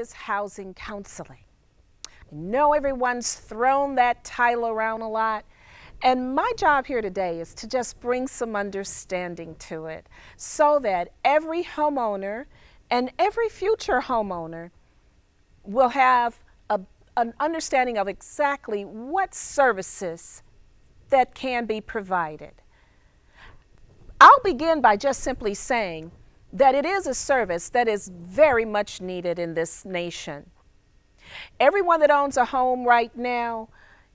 is housing counseling? I know everyone's thrown that title around a lot, and my job here today is to just bring some understanding to it so that every homeowner and every future homeowner will have an understanding of exactly what services that can be provided. I'll begin by just simply saying that it is a service that is very much needed in this nation. Everyone that owns a home right now,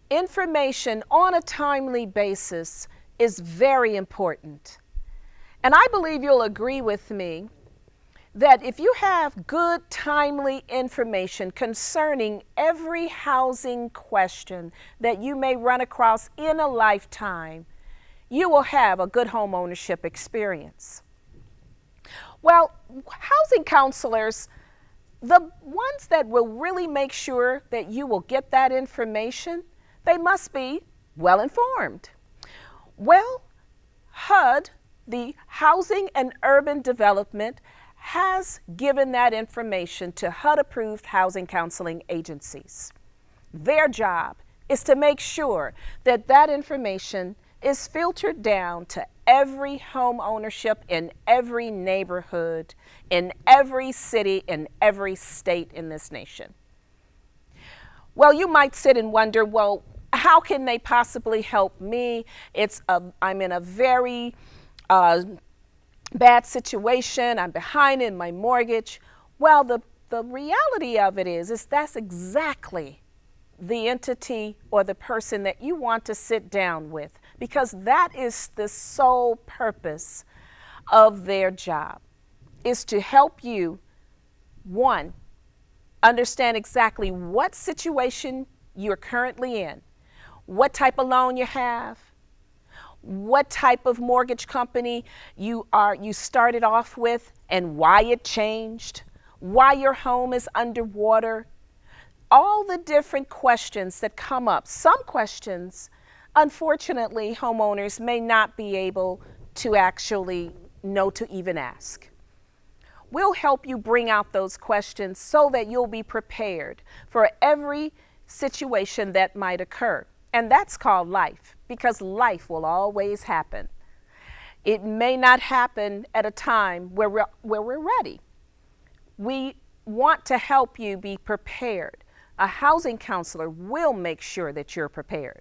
information on a timely basis is very important. And I believe you'll agree with me that if you have good, timely information concerning every housing question that you may run across in a lifetime, you will have a good home ownership experience. Well, housing counselors, the ones that will really make sure that you will get that information, they must be well informed. Well, HUD, the Housing and Urban Development, has given that information to HUD-approved housing counseling agencies. Their job is to make sure that that information is filtered down to every home ownership in every neighborhood, in every city, in every state in this nation. Well, you might sit and wonder, well, how can they possibly help me? I'm in a very bad situation. I'm behind in my mortgage. Well, the reality of it is that's exactly the entity or the person that you want to sit down with, because that is the sole purpose of their job, is to help you, one, understand exactly what situation you're currently in, what type of loan you have, what type of mortgage company you started off with and why it changed, why your home is underwater, all the different questions that come up. Some questions, unfortunately, homeowners may not be able to actually know to even ask. We'll help you bring out those questions so that you'll be prepared for every situation that might occur. And that's called life, because life will always happen. It may not happen at a time where we're ready. We want to help you be prepared. A housing counselor will make sure that you're prepared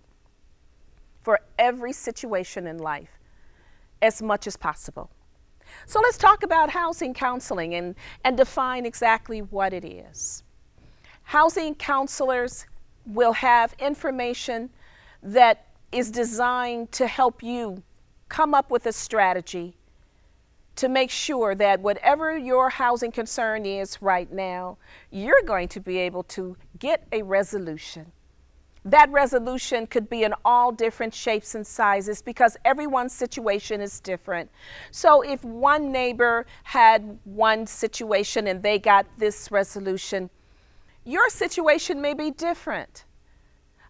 for every situation in life as much as possible. So let's talk about housing counseling and define exactly what it is. Housing counselors will have information that is designed to help you come up with a strategy to make sure that whatever your housing concern is right now, you're going to be able to get a resolution. That resolution could be in all different shapes and sizes because everyone's situation is different. So if one neighbor had one situation and they got this resolution, your situation may be different.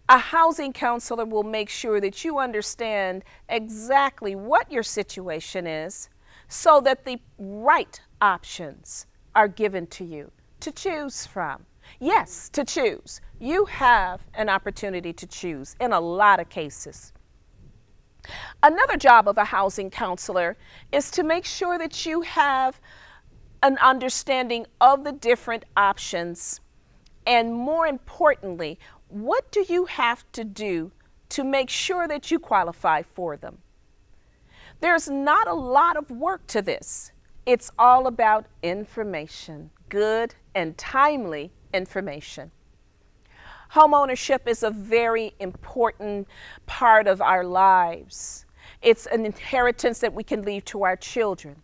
A housing counselor will make sure that you understand exactly what your situation is so that the right options are given to you to choose from. Yes, to choose. You have an opportunity to choose in a lot of cases. Another job of a housing counselor is to make sure that you have an understanding of the different options, and more importantly, what do you have to do to make sure that you qualify for them? There's not a lot of work to this. It's all about information, good and timely information. Homeownership is a very important part of our lives. It's an inheritance that we can leave to our children.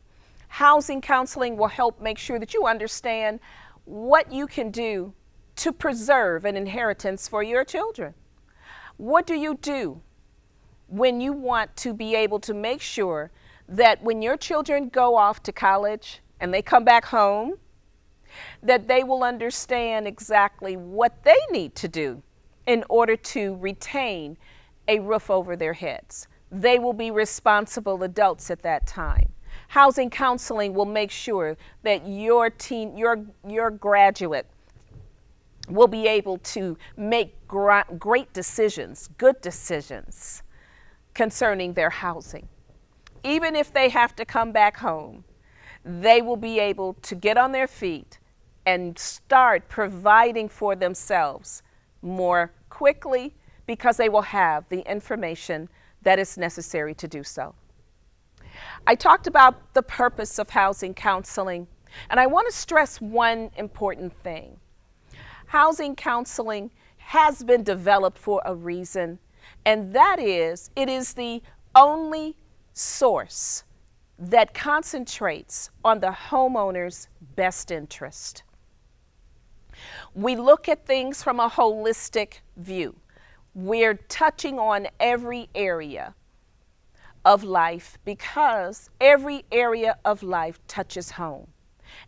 Housing counseling will help make sure that you understand what you can do to preserve an inheritance for your children. What do you do when you want to be able to make sure that when your children go off to college and they come back home, that they will understand exactly what they need to do in order to retain a roof over their heads? They will be responsible adults at that time. Housing counseling will make sure that your graduate will be able to make great decisions, good decisions concerning their housing. Even if they have to come back home, they will be able to get on their feet and start providing for themselves more quickly because they will have the information that is necessary to do so. I talked about the purpose of housing counseling, and I want to stress one important thing. Housing counseling has been developed for a reason, and that is, it is the only source that concentrates on the homeowner's best interest. We look at things from a holistic view. We're touching on every area of life because every area of life touches home.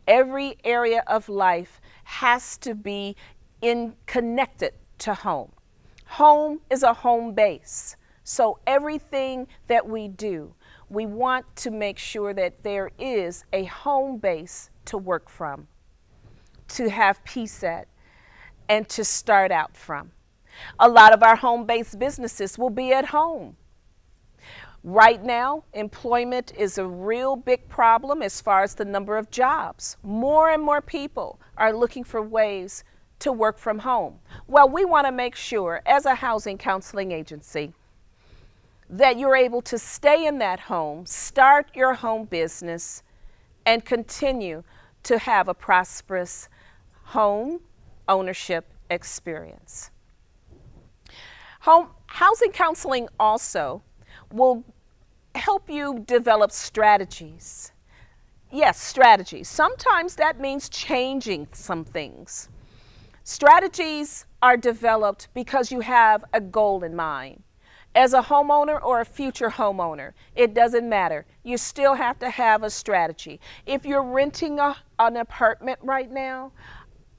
Every area of life has to be connected to home. Home is a home base. So everything that we do, we want to make sure that there is a home base to work from, to have peace at, and to start out from. A lot of our home-based businesses will be at home. Right now, employment is a real big problem as far as the number of jobs. More and more people are looking for ways to work from home. Well, we want to make sure, as a housing counseling agency, that you're able to stay in that home, start your home business, and continue to have a prosperous home ownership experience. Housing counseling also will help you develop strategies. Yes, strategies. Sometimes that means changing some things. Strategies are developed because you have a goal in mind. As a homeowner or a future homeowner, it doesn't matter. You still have to have a strategy. If you're renting an apartment right now,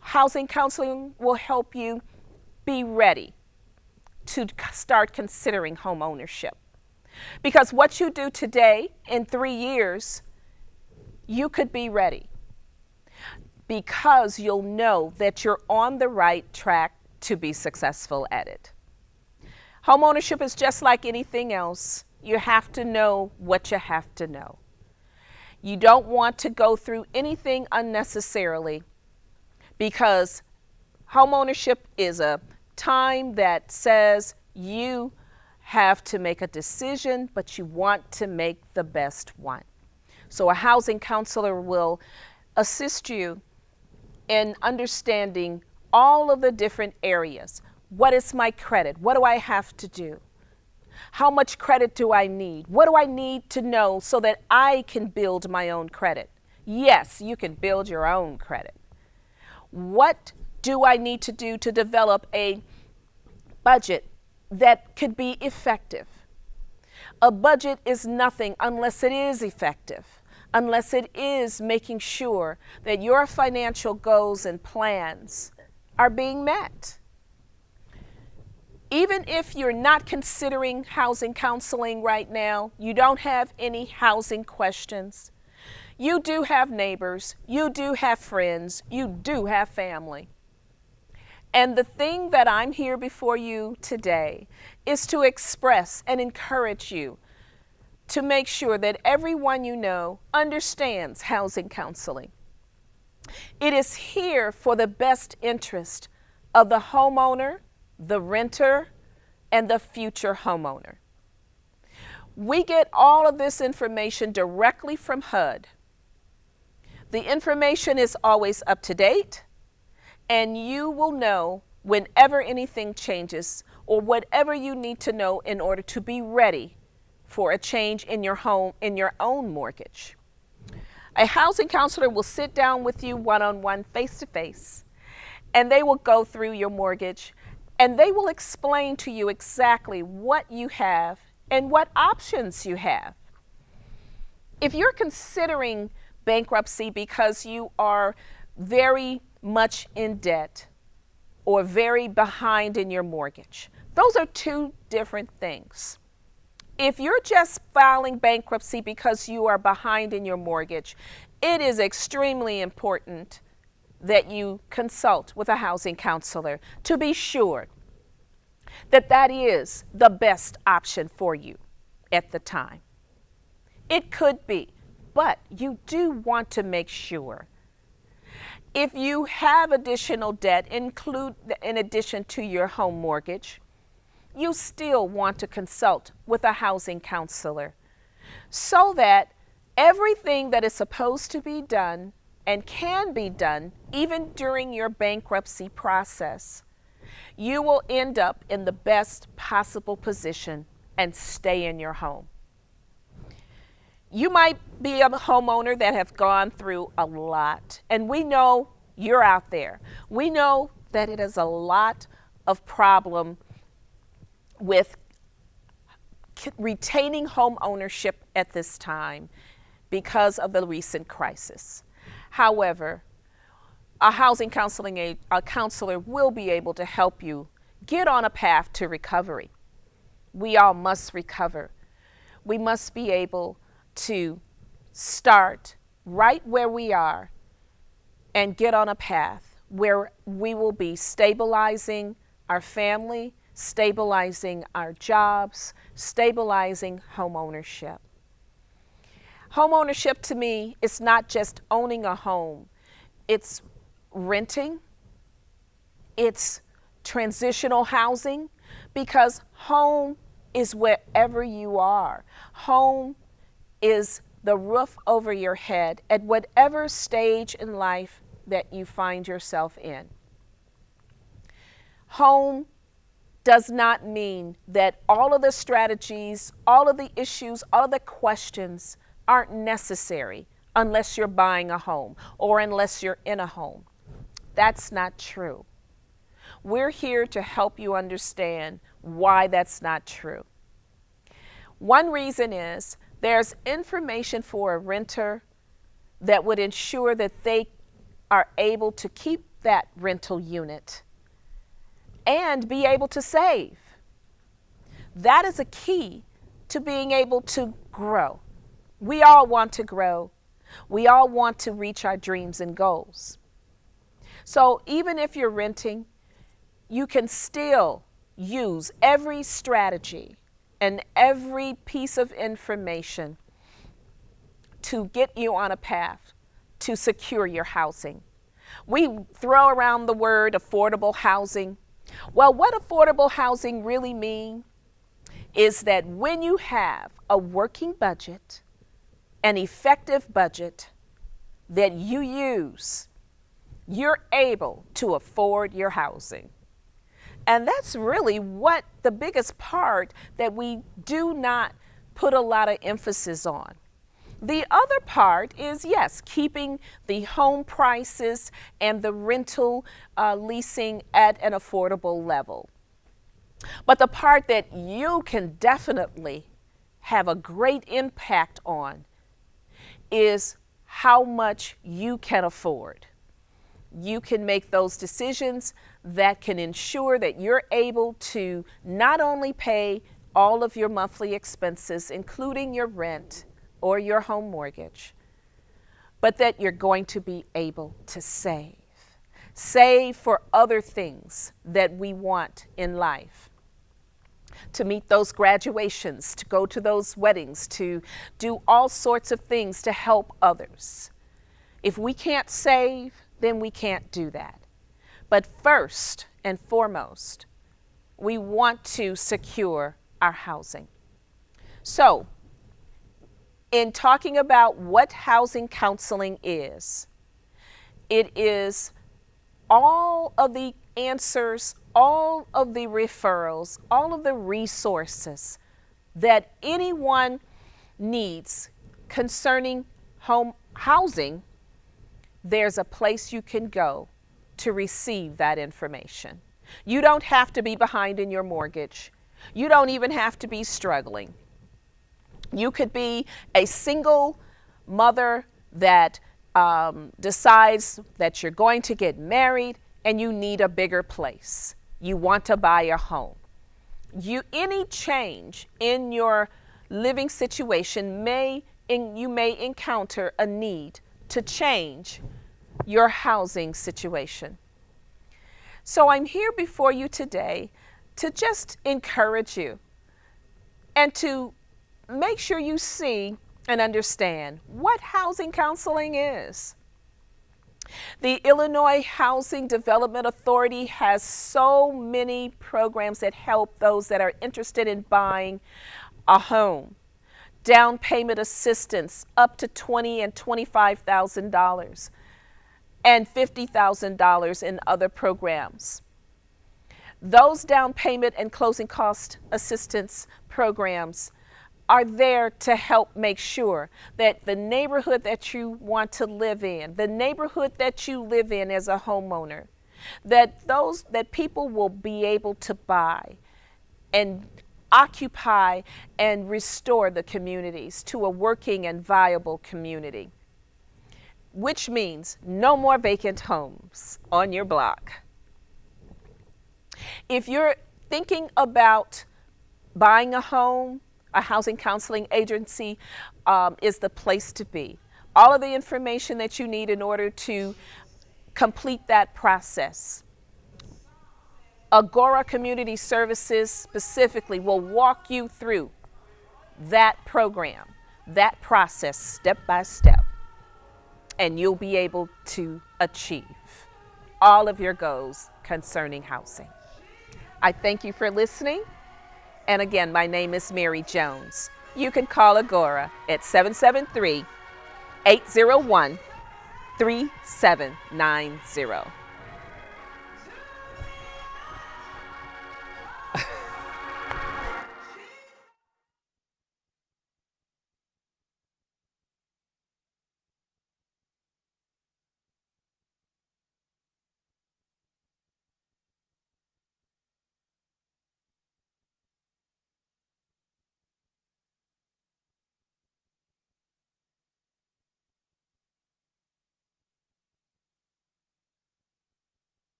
housing counseling will help you be ready to start considering home ownership. Because what you do today, in 3 years, you could be ready. Because you'll know that you're on the right track to be successful at it. Home ownership is just like anything else. You have to know what you have to know. You don't want to go through anything unnecessarily because home ownership is a time that says you have to make a decision, but you want to make the best one. So a housing counselor will assist you in understanding all of the different areas. What is my credit? What do I have to do? How much credit do I need? What do I need to know so that I can build my own credit? Yes, you can build your own credit. What do I need to do to develop a budget that could be effective? A budget is nothing unless it is effective, unless it is making sure that your financial goals and plans are being met. Even if you're not considering housing counseling right now, you don't have any housing questions, you do have neighbors, you do have friends, you do have family. And the thing that I'm here before you today is to express and encourage you to make sure that everyone you know understands housing counseling. It is here for the best interest of the homeowner, the renter, and the future homeowner. We get all of this information directly from HUD. The information is always up to date, and you will know whenever anything changes or whatever you need to know in order to be ready for a change in your home, in your own mortgage. A housing counselor will sit down with you one-on-one, face-to-face, and they will go through your mortgage, and they will explain to you exactly what you have and what options you have. If you're considering bankruptcy because you are very much in debt or very behind in your mortgage, those are two different things. If you're just filing bankruptcy because you are behind in your mortgage, it is extremely important that you consult with a housing counselor to be sure that that is the best option for you at the time. It could be, but you do want to make sure. If you have additional debt, include in addition to your home mortgage, you still want to consult with a housing counselor so that everything that is supposed to be done and can be done even during your bankruptcy process, you will end up in the best possible position and stay in your home. You might be a homeowner that have gone through a lot, and we know you're out there. We know that it is a lot of problem with retaining home ownership at this time because of the recent crisis. However, a housing counselor will be able to help you get on a path to recovery. We all must recover. We must be able to start right where we are and get on a path where we will be stabilizing our family, stabilizing our jobs, stabilizing home ownership. Home ownership to me is not just owning a home. It's renting, it's transitional housing, because home is wherever you are. Home is the roof over your head at whatever stage in life that you find yourself in. Home does not mean that all of the strategies, all of the issues, all of the questions aren't necessary unless you're buying a home or unless you're in a home. That's not true. We're here to help you understand why that's not true. One reason is there's information for a renter that would ensure that they are able to keep that rental unit and be able to save. That is a key to being able to grow. We all want to grow. We all want to reach our dreams and goals. So even if you're renting, you can still use every strategy and every piece of information to get you on a path to secure your housing. We throw around the word affordable housing. Well, what affordable housing really means is that when you have a working budget, an effective budget that you use, you're able to afford your housing. And that's really what the biggest part that we do not put a lot of emphasis on. The other part is, yes, keeping the home prices and the rental leasing at an affordable level. But the part that you can definitely have a great impact on is how much you can afford. You can make those decisions that can ensure that you're able to not only pay all of your monthly expenses, including your rent or your home mortgage, but that you're going to be able to save. Save for other things that we want in life. To meet those graduations, to go to those weddings, to do all sorts of things to help others. If we can't save, then we can't do that. But first and foremost, we want to secure our housing. So, in talking about what housing counseling is, it is all of the answers, all of the referrals, all of the resources that anyone needs concerning home housing. There's a place you can go to receive that information. You don't have to be behind in your mortgage. You don't even have to be struggling. You could be a single mother that decides that you're going to get married and you need a bigger place. You want to buy a home. Any change in your living situation you may encounter a need to change your housing situation. So I'm here before you today to just encourage you and to make sure you see and understand what housing counseling is. The Illinois Housing Development Authority has so many programs that help those that are interested in buying a home. Down payment assistance up to $20,000 and $25,000 and $50,000 in other programs. Those down payment and closing cost assistance programs are there to help make sure that the neighborhood that you want to live in, the neighborhood that you live in as a homeowner, that people will be able to buy and occupy and restore the communities to a working and viable community, which means no more vacant homes on your block. If you're thinking about buying a home, a housing counseling agency is the place to be. All of the information that you need in order to complete that process. AGORA Community Services specifically will walk you through that program, that process, step by step, and you'll be able to achieve all of your goals concerning housing. I thank you for listening. And again, my name is Mary Jones. You can call AGORA at 773-801-3790.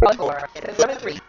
AGORA at 773-801-3790.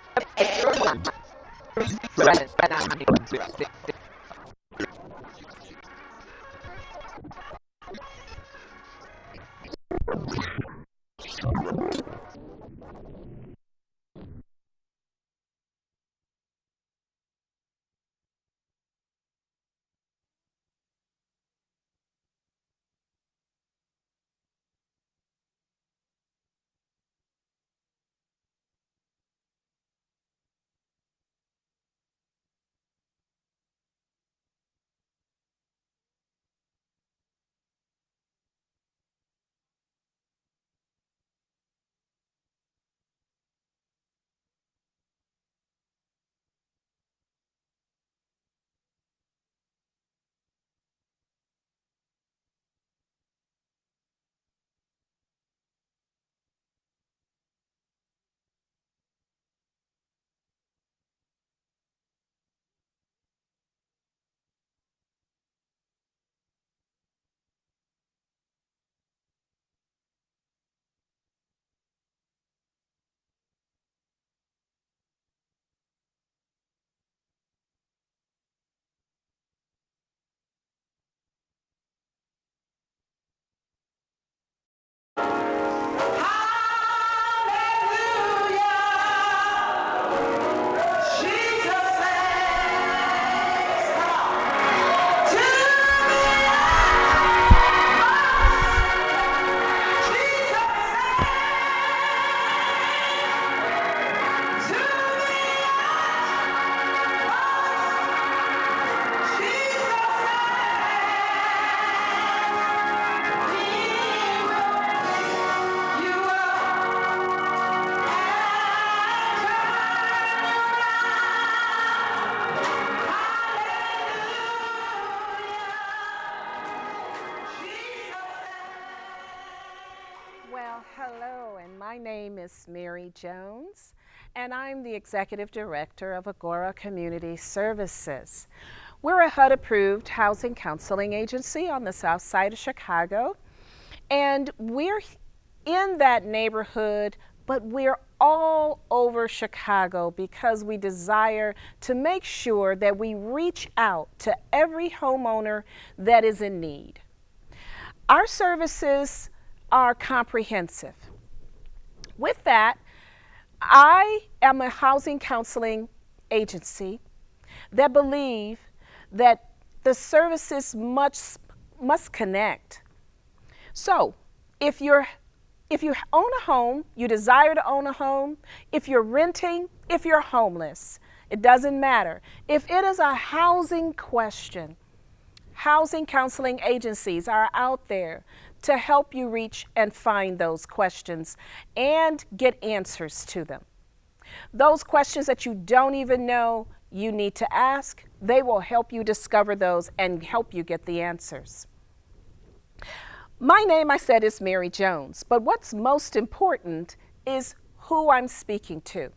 is Mary Jones, and I'm the Executive Director of AGORA Community Services. We're a HUD-approved housing counseling agency on the south side of Chicago, and we're in that neighborhood, but we're all over Chicago because we desire to make sure that we reach out to every homeowner that is in need. Our services are comprehensive. With that, I am a housing counseling agency that believe that the services must connect. So, if you own a home, you desire to own a home, if you're renting, if you're homeless, it doesn't matter. If it is a housing question, housing counseling agencies are out there to help you reach and find those questions and get answers to them. Those questions that you don't even know you need to ask, they will help you discover those and help you get the answers. My name, I said, is Mary Jones, but what's most important is who I'm speaking to.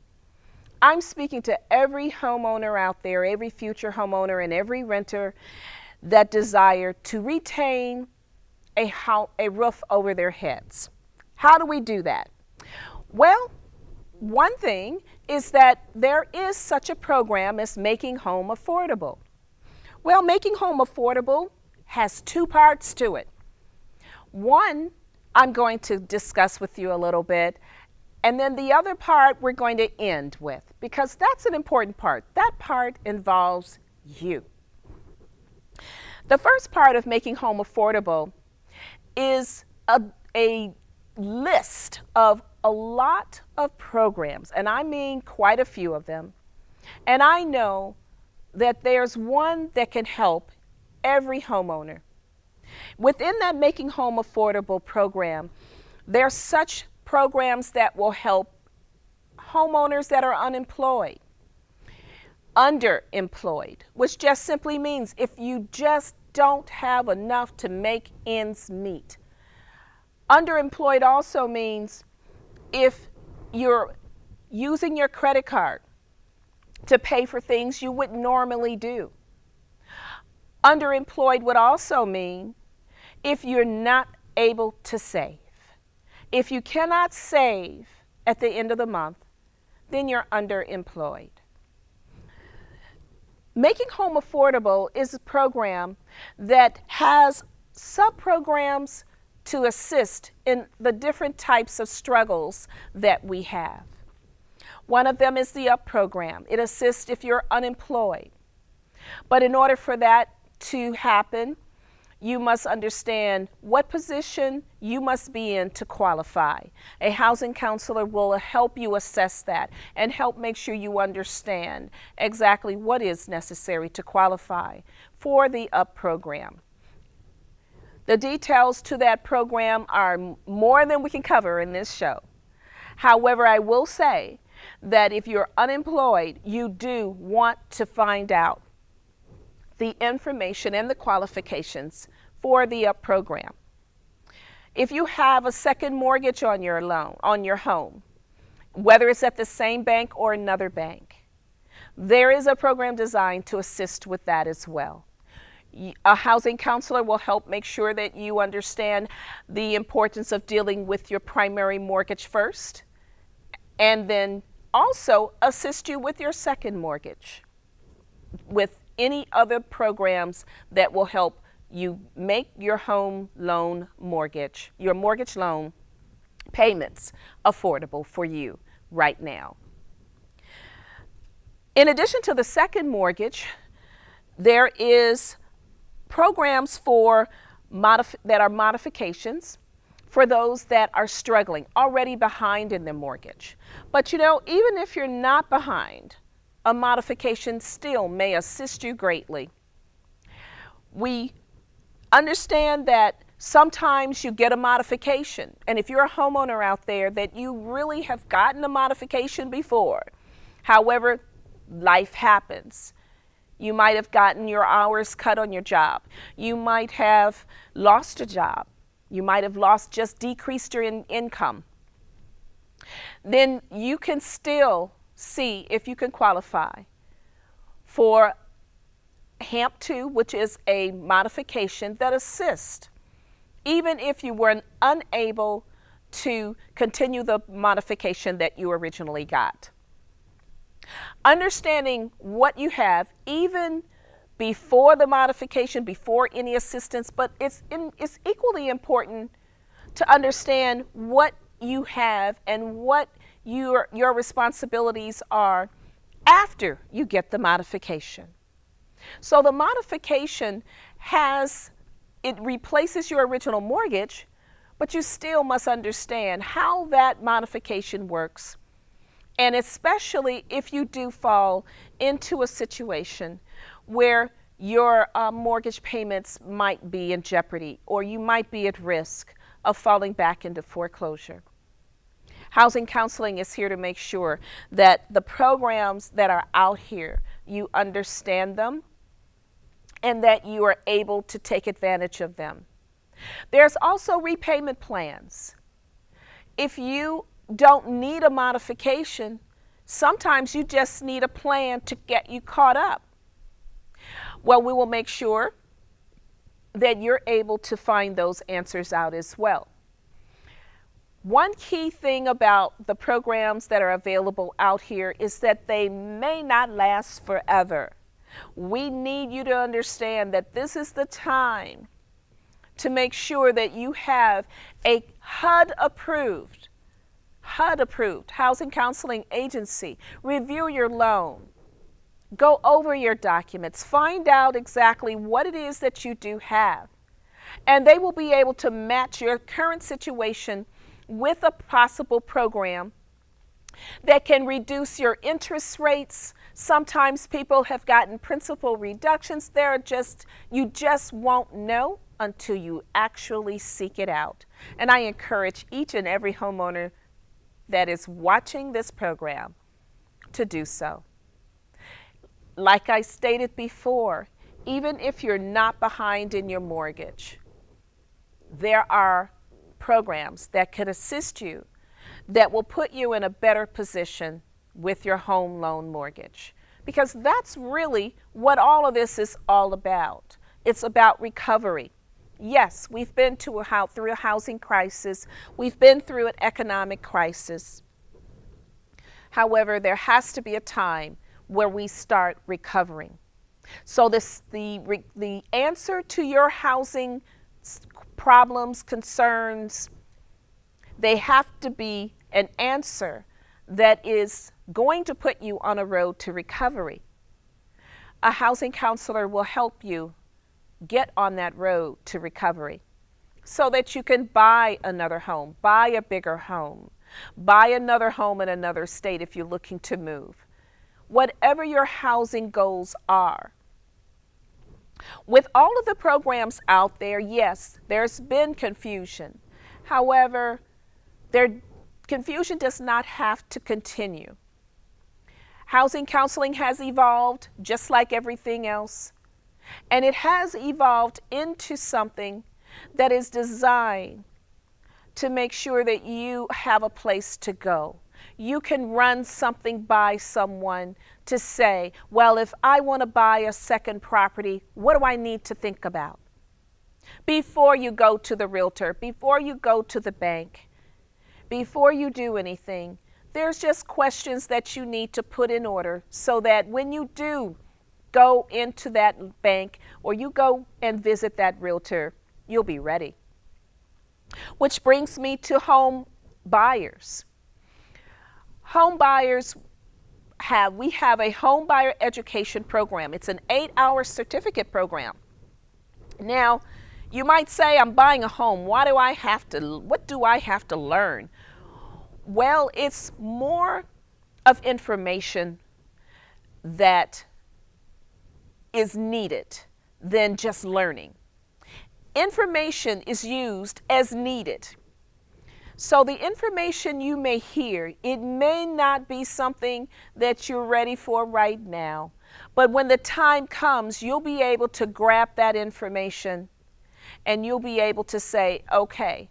I'm speaking to every homeowner out there, every future homeowner and every renter that desire to retain a roof over their heads. How do we do that? Well, one thing is that there is such a program as Making Home Affordable. Well, Making Home Affordable has two parts to it. One, I'm going to discuss with you a little bit, and then the other part we're going to end with, because that's an important part. That part involves you. The first part of Making Home Affordable is a list of a lot of programs, and I mean quite a few of them. And I know that there's one that can help every homeowner. Within that Making Home Affordable program, there's such programs that will help homeowners that are unemployed, underemployed, which just simply means if you just don't have enough to make ends meet. Underemployed also means if you're using your credit card to pay for things you wouldn't normally do. Underemployed would also mean if you're not able to save. If you cannot save at the end of the month, then you're underemployed. Making Home Affordable is a program that has sub-programs to assist in the different types of struggles that we have. One of them is the UP program. It assists if you're unemployed. But in order for that to happen, you must understand what position you must be in to qualify. A housing counselor will help you assess that and help make sure you understand exactly what is necessary to qualify for the UP program. The details to that program are more than we can cover in this show. However, I will say that if you're unemployed, you do want to find out the information and the qualifications for the UP program. If you have a second mortgage on your loan, on your home, whether it's at the same bank or another bank, there is a program designed to assist with that as well. A housing counselor will help make sure that you understand the importance of dealing with your primary mortgage first, and then also assist you with your second mortgage, with any other programs that will help you make your home loan mortgage, your mortgage loan payments affordable for you right now. In addition to the second mortgage, there is programs for that are modifications for those that are struggling, already behind in their mortgage. But you know, even if you're not behind, a modification still may assist you greatly. We understand that sometimes you get a modification, and if you're a homeowner out there that you really have gotten a modification before, however, life happens. You might have gotten your hours cut on your job. You might have lost a job. You might have just decreased your income. then you can still see if you can qualify for HAMP 2, which is a modification that assists, even if you were unable to continue the modification that you originally got. Understanding what you have, even before the modification, before any assistance, but it's equally important to understand what you have and what your responsibilities are after you get the modification. So the modification it replaces your original mortgage, but you still must understand how that modification works. And especially if you do fall into a situation where your mortgage payments might be in jeopardy, or you might be at risk of falling back into foreclosure. Housing counseling is here to make sure that the programs that are out here, you understand them and that you are able to take advantage of them. There's also repayment plans. If you don't need a modification, sometimes you just need a plan to get you caught up. Well, we will make sure that you're able to find those answers out as well. One key thing about the programs that are available out here is that they may not last forever. We need you to understand that this is the time to make sure that you have a HUD-approved housing counseling agency review your loan. Go over your documents, find out exactly what it is that you do have, and they will be able to match your current situation with a possible program that can reduce your interest rates. Sometimes people have gotten principal reductions. You just won't know until you actually seek it out. And I encourage each and every homeowner that is watching this program to do so. Like I stated before, even if you're not behind in your mortgage, there are programs that could assist you that will put you in a better position with your home loan mortgage. Because that's really what all of this is all about. It's about recovery. Yes, we've been through a housing crisis. We've been through an economic crisis. However, there has to be a time where we start recovering. So the answer to your housing problems, concerns, they have to be an answer that is going to put you on a road to recovery. A housing counselor will help you get on that road to recovery so that you can buy another home, buy a bigger home, buy another home in another state if you're looking to move. Whatever your housing goals are. With all of the programs out there, yes, there's been confusion. However, confusion does not have to continue. Housing counseling has evolved just like everything else, and it has evolved into something that is designed to make sure that you have a place to go. You can run something by someone to say, well, if I want to buy a second property, what do I need to think about? Before you go to the realtor, before you go to the bank, before you do anything, there's just questions that you need to put in order so that when you do go into that bank or you go and visit that realtor, you'll be ready. Which brings me to home buyers. Home buyers we have a home buyer education program. It's an 8-hour certificate program. Now, you might say, I'm buying a home. What do I have to learn? Well, it's more of information that is needed than just learning. Information is used as needed. So the information you may hear, it may not be something that you're ready for right now. But when the time comes, you'll be able to grab that information and you'll be able to say, okay,